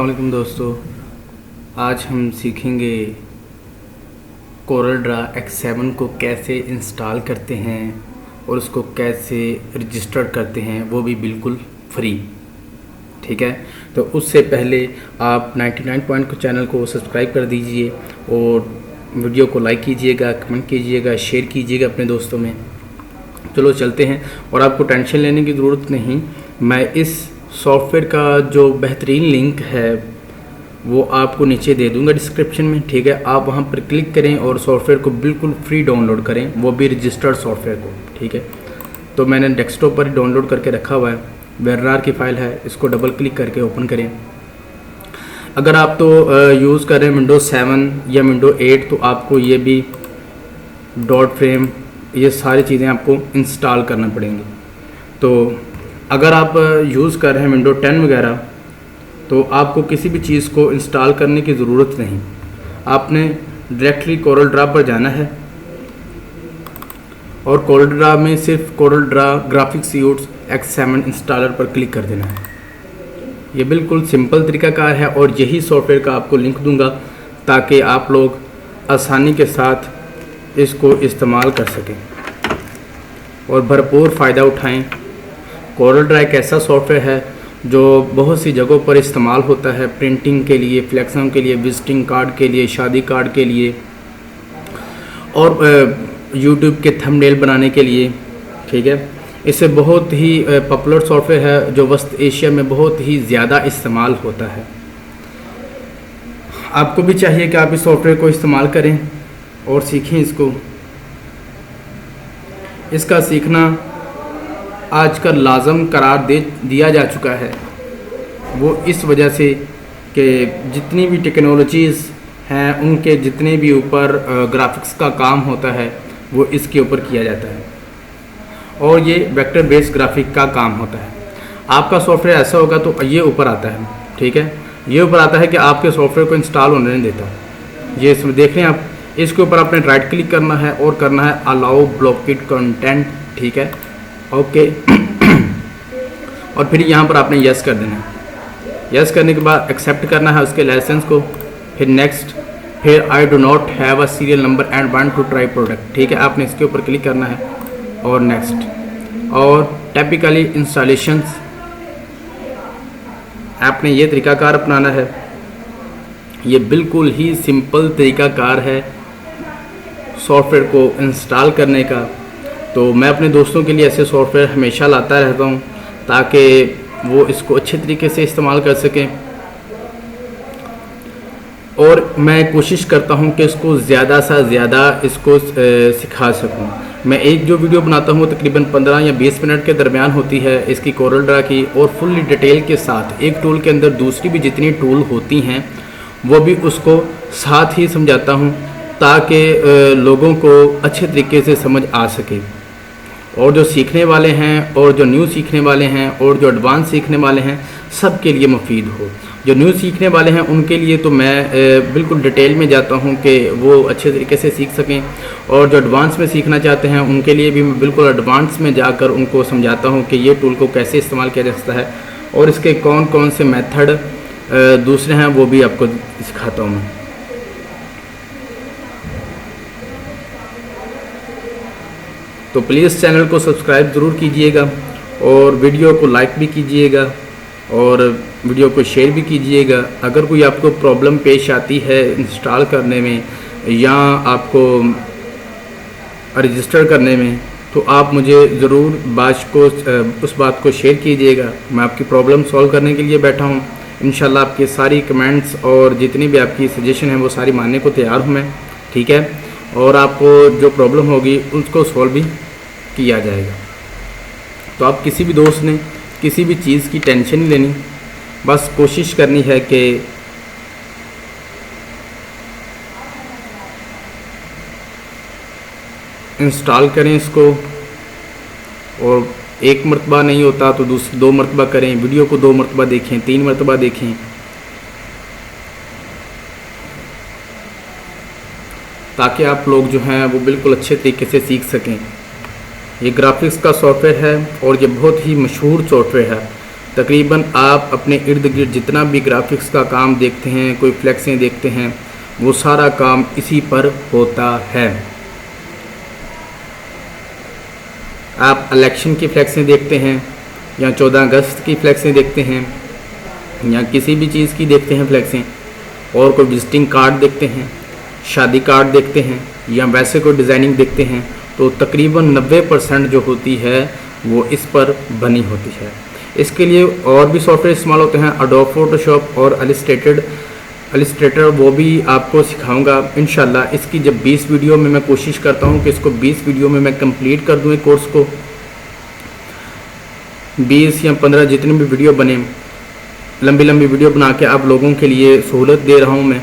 वालेकुम दोस्तों, आज हम सीखेंगे कोरल ड्रा X7 को कैसे इंस्टॉल करते हैं और उसको कैसे रजिस्टर करते हैं, वो भी बिल्कुल फ्री। ठीक है, तो उससे पहले आप 99 पॉइंट को चैनल को सब्सक्राइब कर दीजिए और वीडियो को लाइक कीजिएगा, कमेंट कीजिएगा, शेयर कीजिएगा अपने दोस्तों में। चलो चलते हैं, और आपको टेंशन लेने की ज़रूरत नहीं। मैं इस सॉफ्टवेयर का जो बेहतरीन लिंक है वो आपको नीचे दे दूंगा डिस्क्रिप्शन में। ठीक है, आप वहां पर क्लिक करें और सॉफ्टवेयर को बिल्कुल फ्री डाउनलोड करें, वो भी रजिस्टर्ड सॉफ्टवेयर को। ठीक है, तो मैंने डेस्कटॉप पर डाउनलोड करके रखा हुआ है, वेरनार की फ़ाइल है, इसको डबल क्लिक करके ओपन करें। अगर आप तो यूज़ कर रहे हैं विंडोज़ 7 या विंडो 8 तो आपको ये भी डॉट फ्रेम, ये सारी चीज़ें आपको इंस्टॉल करना पड़ेंगी। तो अगर आप यूज़ कर रहे हैं विंडो 10 वगैरह तो आपको किसी भी चीज़ को इंस्टॉल करने की ज़रूरत नहीं, आपने डायरेक्टली कोरल ड्रा पर जाना है और कोरल ड्रा में सिर्फ Corel Draw graphics suits X7 installer पर क्लिक कर देना है। ये बिल्कुल सिंपल तरीकाकार है और यही सॉफ्टवेयर का आपको लिंक दूंगा ताकि आप लोग आसानी के साथ इसको इस्तेमाल कर सकें और भरपूर फ़ायदा उठाएं। कोरल ड्रा एक ऐसा सॉफ्टवेयर है जो बहुत सी जगहों पर इस्तेमाल होता है, प्रिंटिंग के लिए, फ्लेक्सों के लिए, विजिटिंग कार्ड के लिए, शादी कार्ड के लिए और यूट्यूब के थंबनेल बनाने के लिए। ठीक है, इससे बहुत ही पॉपुलर सॉफ्टवेयर है जो वेस्ट एशिया में बहुत ही ज़्यादा इस्तेमाल होता है। आपको भी चाहिए कि आप इस सॉफ्टवेयर को इस्तेमाल करें और सीखें इसको। इसका सीखना आजकल लाजम करार दे दिया जा चुका है, वो इस वजह से कि जितनी भी टेक्नोलॉजीज़ हैं उनके जितने भी ऊपर ग्राफिक्स का काम होता है वो इसके ऊपर किया जाता है और ये वेक्टर बेस्ड ग्राफिक का काम होता है। आपका सॉफ्टवेयर ऐसा होगा तो ये ऊपर आता है। ठीक है, ये ऊपर आता है कि आपके सॉफ्टवेयर को इंस्टॉल होने नहीं देता। ये इसमें देख रहे हैं आप, इसके ऊपर आपने राइट क्लिक करना है और करना है अलाउ ब्लॉकेड कंटेंट। ठीक है, ओके और फिर यहाँ पर आपने यस कर देना है। यस करने के बाद एक्सेप्ट करना है उसके लाइसेंस को, फिर नेक्स्ट, फिर I do not have a serial number and want to try product. ठीक है, आपने इसके ऊपर क्लिक करना है और नेक्स्ट। और टिपिकली इंस्टॉलेशंस आपने ये तरीकाकार अपनाना है। ये बिल्कुल ही सिंपल तरीकाकार है सॉफ्टवेयर को इंस्टॉल करने का। तो मैं अपने दोस्तों के लिए ऐसे सॉफ्टवेयर हमेशा लाता रहता हूँ ताकि वो इसको अच्छे तरीके से इस्तेमाल कर सकें और मैं कोशिश करता हूँ कि इसको ज़्यादा से ज़्यादा इसको सिखा सकूँ। मैं एक जो वीडियो बनाता हूँ तकरीबन 15 या 20 मिनट के दरमियान होती है इसकी कोरल ड्रा की, और फुल्ली डिटेल के साथ एक टूल के अंदर दूसरी भी जितनी टूल होती हैं वो भी उसको साथ ही समझाता हूँ ताकि लोगों को अच्छे तरीके से समझ आ सके। और जो सीखने वाले हैं और जो न्यू सीखने वाले हैं और जो एडवांस सीखने वाले हैं सब के लिए मुफीद हो। जो न्यू सीखने वाले हैं उनके लिए तो मैं बिल्कुल डिटेल में जाता हूं कि वो अच्छे तरीके से सीख सकें, और जो एडवांस में सीखना चाहते हैं उनके लिए भी मैं बिल्कुल एडवांस में जाकर उनको समझाता हूं कि ये टूल को कैसे इस्तेमाल किया जा सकता है और इसके कौन कौन से मेथड दूसरे हैं वो भी आपको सिखाता हूँ मैं। तो प्लीज़ चैनल को सब्सक्राइब ज़रूर कीजिएगा और वीडियो को लाइक भी कीजिएगा और वीडियो को शेयर भी कीजिएगा। अगर कोई आपको प्रॉब्लम पेश आती है इंस्टॉल करने में या आपको रजिस्टर करने में तो आप मुझे ज़रूर उस बात को शेयर कीजिएगा। मैं आपकी प्रॉब्लम सॉल्व करने के लिए बैठा हूँ। इंशाल्लाह आपकी सारी कमेंट्स और जितनी भी आपकी सजेशन है वो सारी मानने को तैयार हूँ मैं। ठीक है, और आपको जो प्रॉब्लम होगी उसको सॉल्व भी किया जाएगा। तो आप किसी भी दोस्त ने किसी भी चीज़ की टेंशन नहीं लेनी, बस कोशिश करनी है कि इंस्टॉल करें इसको, और एक मरतबा नहीं होता तो 2 मरतबा करें, वीडियो को 2 मरतबा देखें, 3 मरतबा देखें ताकि आप लोग जो हैं वो बिल्कुल अच्छे तरीके से सीख सकें। ये ग्राफिक्स का सॉफ्टवेयर है और ये बहुत ही मशहूर सॉफ्टवेयर है। तकरीबन आप अपने इर्द गिर्द जितना भी ग्राफिक्स का काम देखते हैं, कोई फ्लेक्सें देखते हैं, वो सारा काम इसी पर होता है। आप इलेक्शन की फ्लेक्सें देखते हैं या 14 अगस्त की फ्लेक्सें देखते हैं या किसी भी चीज़ की देखते हैं फ्लेक्सें, और कोई विजिटिंग कार्ड देखते हैं, शादी कार्ड देखते हैं या वैसे कोई डिज़ाइनिंग देखते हैं, तो तकरीबन 90% जो होती है वो इस पर बनी होती है। इसके लिए और भी सॉफ्टवेयर इस्तेमाल होते हैं, एडोब फोटोशॉप और इलस्ट्रेटर, वो भी आपको सिखाऊंगा इंशाल्लाह। इसकी जब 20 वीडियो में मैं कोशिश करता हूँ कि इसको 20 वीडियो में मैं कंप्लीट कर दूँ कोर्स को। 20 या 15 जितनी भी वीडियो बने, लंबी लंबी वीडियो बना के आप लोगों के लिए सहूलत दे रहा हूँ मैं।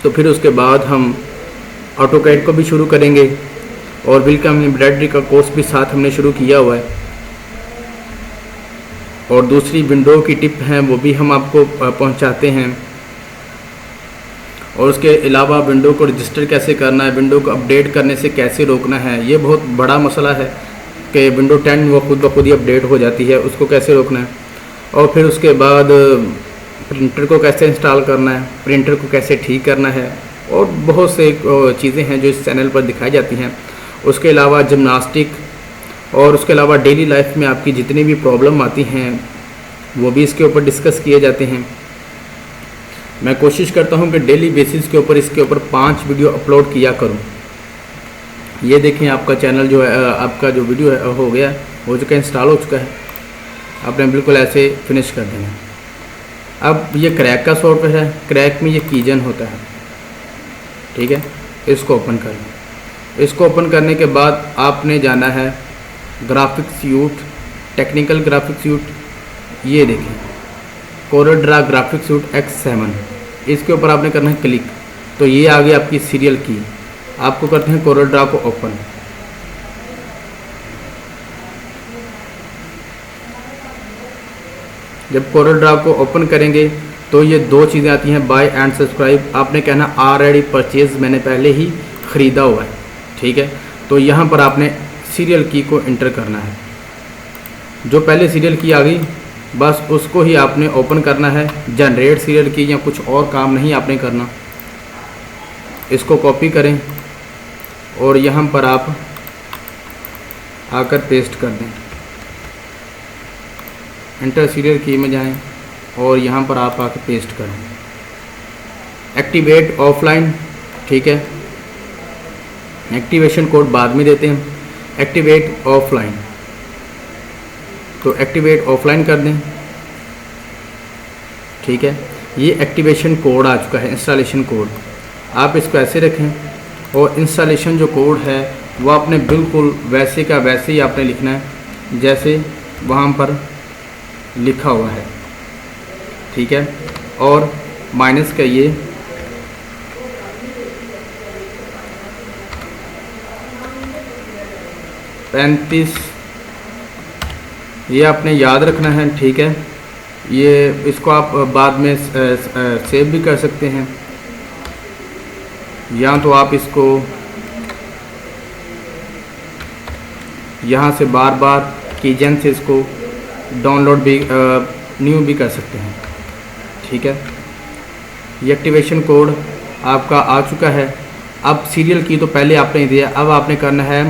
तो फिर उसके बाद हम ऑटोकैड को भी शुरू करेंगे और वेलकम एम्ब्रॉयडरी का कोर्स भी साथ हमने शुरू किया हुआ है, और दूसरी विंडो की टिप हैं वो भी हम आपको पहुंचाते हैं। और उसके अलावा विंडो को रजिस्टर कैसे करना है, विंडो को अपडेट करने से कैसे रोकना है, ये बहुत बड़ा मसला है कि विंडो 10 वो खुद ब खुद ही अपडेट हो जाती है, उसको कैसे रोकना है। और फिर उसके बाद प्रिंटर को कैसे इंस्टॉल करना है, प्रिंटर को कैसे ठीक करना है, और बहुत से चीज़ें हैं जो इस चैनल पर दिखाई जाती हैं। उसके अलावा जिम्नास्टिक और उसके अलावा डेली लाइफ में आपकी जितनी भी प्रॉब्लम आती हैं वो भी इसके ऊपर डिस्कस किए जाते हैं। मैं कोशिश करता हूं कि डेली बेसिस के ऊपर इसके ऊपर 5 वीडियो अपलोड किया करूं। ये देखें आपका चैनल जो है, आपका जो वीडियो है हो गया, हो चुका है, इंस्टॉल हो चुका है। आपने बिल्कुल ऐसे फिनिश कर देना। अब ये क्रैक का सॉफ्टवेयर है, क्रैक में ये कीजन होता है, ठीक है। इसको ओपन कर लें। इसको ओपन करने के बाद आपने जाना है graphics suit, technical graphics suit, ये देखें Corel Draw graphics suit X7, इसके ऊपर आपने करना है क्लिक। तो ये आ गई आपकी सीरियल की। आपको करते हैं कोरल ड्रा को ओपन। जब कोरल ड्रा को ओपन करेंगे तो ये 2 चीज़ें आती हैं, बाय एंड सब्सक्राइब। आपने कहना ऑलरेडी परचेज, मैंने पहले ही ख़रीदा हुआ है, ठीक है। तो यहाँ पर आपने सीरियल की को इंटर करना है। जो पहले सीरियल की आ गई बस उसको ही आपने ओपन करना है, जनरेट सीरियल की या कुछ और काम नहीं आपने करना। इसको कॉपी करें और यहाँ पर आप आकर पेस्ट कर दें। इंटर सीरियल की में जाएं और यहाँ पर आप आकर पेस्ट कर दें। एक्टिवेट ऑफलाइन, ठीक है। एक्टिवेशन कोड बाद में देते हैं। एक्टिवेट ऑफलाइन, तो एक्टिवेट ऑफलाइन कर दें, ठीक है। ये एक्टिवेशन कोड आ चुका है, इंस्टॉलेशन कोड। आप इसको ऐसे रखें और इंस्टॉलेशन जो कोड है वो आपने बिल्कुल वैसे का वैसे ही आपने लिखना है जैसे वहाँ पर लिखा हुआ है, ठीक है। और माइनस का ये $35 ये आपने याद रखना है, ठीक है। ये इसको आप बाद में सेव भी कर सकते हैं, या तो आप इसको यहाँ से बार बार कीजन से इसको डाउनलोड भी न्यू भी कर सकते हैं, ठीक है। ये एक्टिवेशन कोड आपका आ चुका है। अब सीरियल की तो पहले आपने दिया, अब आपने करना है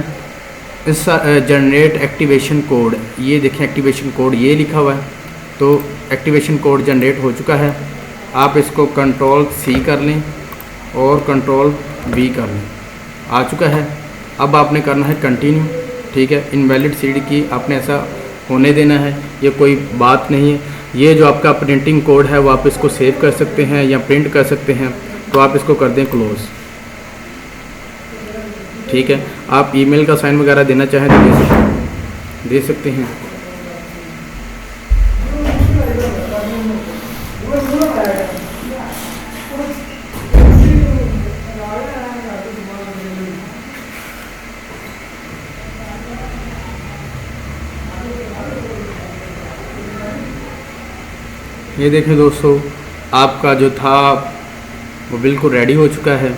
इस जनरेट एक्टिवेशन कोड। ये देखें एक्टिवेशन कोड ये लिखा हुआ है, तो एक्टिवेशन कोड जनरेट हो चुका है। आप इसको Ctrl+C कर लें और Ctrl+V कर लें, आ चुका है। अब आपने करना है कंटिन्यू, ठीक है। इनवैलिड सीडी की आपने ऐसा होने देना है, ये कोई बात नहीं है। ये जो आपका प्रिंटिंग कोड है वो आप इसको सेव कर सकते हैं या प्रिंट कर सकते हैं, तो आप इसको कर दें क्लोज़, ठीक है। आप ईमेल का साइन वगैरह देना चाहें तो दे सकते हैं। ये देखें दोस्तों, आपका जो था वो बिल्कुल रेडी हो चुका है।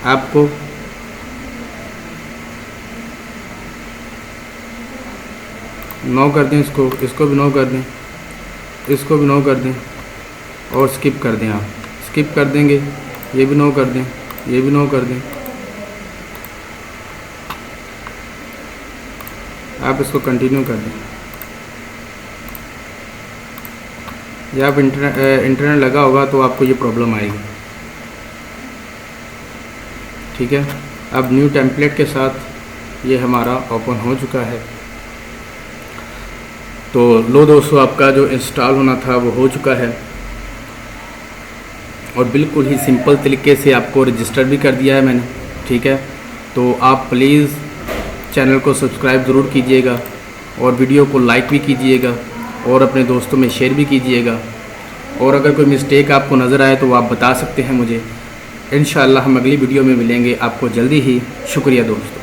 आपको नो कर दें इसको भी नो कर दें, इसको भी नो कर दें और स्किप कर दें। आप स्किप कर देंगे, ये भी नो कर दें, ये भी नो कर दें। आप इसको कंटिन्यू कर दें। या आप इंटरनेट लगा होगा तो आपको ये प्रॉब्लम आएगी। ठीक है, अब न्यू टेम्पलेट के साथ ये हमारा ओपन हो चुका है। तो लो दोस्तों, आपका जो इंस्टॉल होना था वो हो चुका है और बिल्कुल ही सिंपल तरीके से आपको रजिस्टर भी कर दिया है मैंने। ठीक है, तो आप प्लीज़ चैनल को सब्सक्राइब ज़रूर कीजिएगा और वीडियो को लाइक भी कीजिएगा और अपने दोस्तों में शेयर भी कीजिएगा। और अगर कोई मिस्टेक आपको नज़र आए तो आप बता सकते हैं मुझे। इंशाअल्लाह हम अगली वीडियो में मिलेंगे आपको जल्दी ही। शुक्रिया दोस्तों।